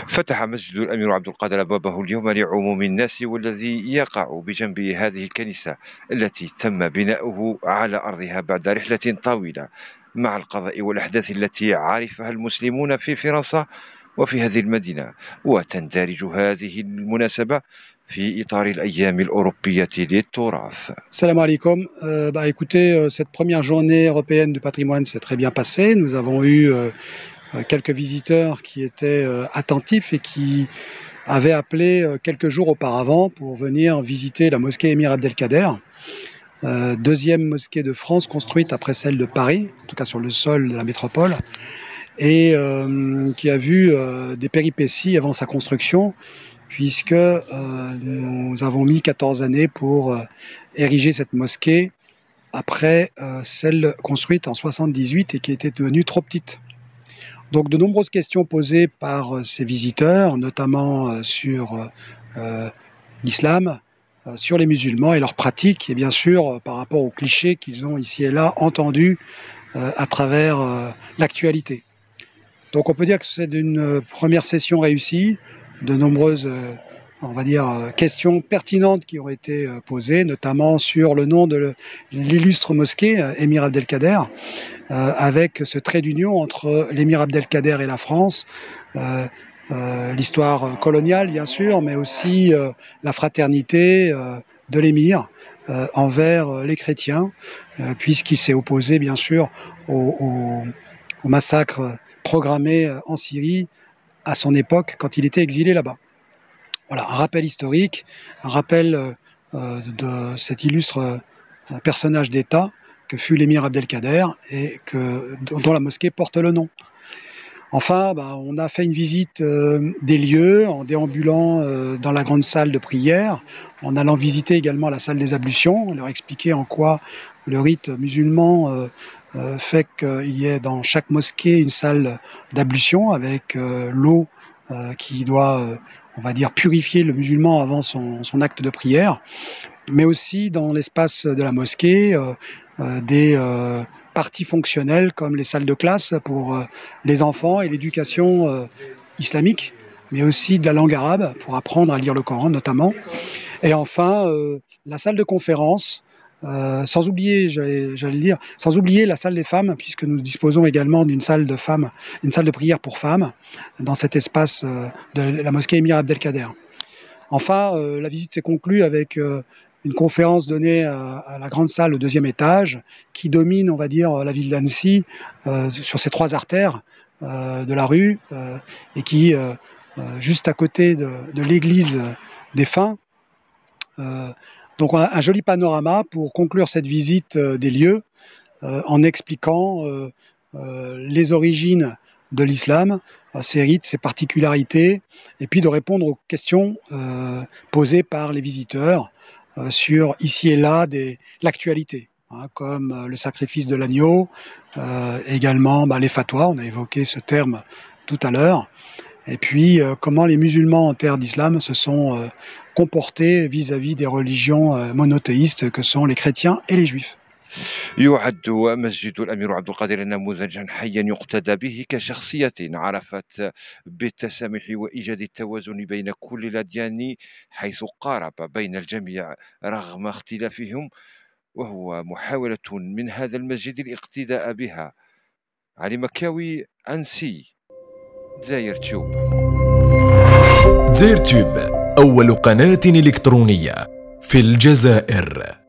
فتح مسجد الأمير عبد القادر أبوابه اليوم لعموم الناس، والذي يقع بجنب هذه الكنيسة التي تم بناؤه على أرضها بعد رحلة طويلة مع القضاء والأحداث التي عرفها المسلمون في فرنسا وفي هذه المدينة. وتندرج هذه المناسبة في إطار الأيام الأوروبية للتراث. Salam alaikum. Écoutez, cette première journée européenne du patrimoine s'est très bien passée. Nous avons eu quelques visiteurs qui étaient attentifs et qui avaient appelé quelques jours auparavant pour venir visiter la mosquée Émir Abdelkader, deuxième mosquée de France construite après celle de Paris, en tout cas sur le sol de la métropole, et qui a vu des péripéties avant sa construction, puisque nous avons mis 14 années pour ériger cette mosquée après celle construite en 78 et qui était devenue trop petite. Donc de nombreuses questions posées par ces visiteurs, notamment sur l'islam, sur les musulmans et leurs pratiques, et bien sûr par rapport aux clichés qu'ils ont ici et là entendus à travers l'actualité. Donc on peut dire que c'est une première session réussie, de nombreuses questions pertinentes qui ont été posées, notamment sur le nom de l'illustre mosquée, Émir Abdelkader, avec ce trait d'union entre l'Émir Abdelkader et la France, l'histoire coloniale bien sûr, mais aussi la fraternité de l'émir envers les chrétiens, puisqu'il s'est opposé bien sûr au massacre programmé en Syrie à son époque quand il était exilé là-bas. Voilà, un rappel historique, un rappel de cet illustre personnage d'État que fut l'émir Abdelkader et dont la mosquée porte le nom. Enfin, on a fait une visite des lieux en déambulant dans la grande salle de prière, en allant visiter également la salle des ablutions, leur expliquer en quoi le rite musulman fait qu'il y ait dans chaque mosquée une salle d'ablution avec l'eau qui doit, purifier le musulman avant son acte de prière, mais aussi dans l'espace de la mosquée des parties fonctionnelles comme les salles de classe pour les enfants et l'éducation islamique, mais aussi de la langue arabe pour apprendre à lire le Coran notamment. Et enfin, la salle de conférence, sans oublier la salle des femmes, puisque nous disposons également d'une salle de femmes, une salle de prière pour femmes, dans cet espace de la mosquée Émir Abdelkader. Enfin, la visite s'est conclue avec une conférence donnée à la grande salle au deuxième étage, qui domine, la ville d'Annecy sur ces trois artères de la rue, et qui, juste à côté de l'église des Fains. Donc un joli panorama pour conclure cette visite des lieux en expliquant les origines de l'islam, ses rites, ses particularités, et puis de répondre aux questions posées par les visiteurs sur ici et là l'actualité, comme le sacrifice de l'agneau, également les fatwas, on a évoqué ce terme tout à l'heure, et puis comment les musulmans en terre d'islam se sont comportés vis-à-vis des religions monothéistes que sont les chrétiens et les juifs. يعد مسجد الأمير عبد القادر نموذجا حيا يقتدى به كشخصية عرفت بالتسامح وإيجاد التوازن بين كل الأديان، حيث قارب بين الجميع رغم اختلافهم، وهو محاولة من هذا المسجد الاقتداء بها. علي مكاوي، أنسي، دزاير تيوب. دزاير تيوب أول قناة إلكترونية في الجزائر.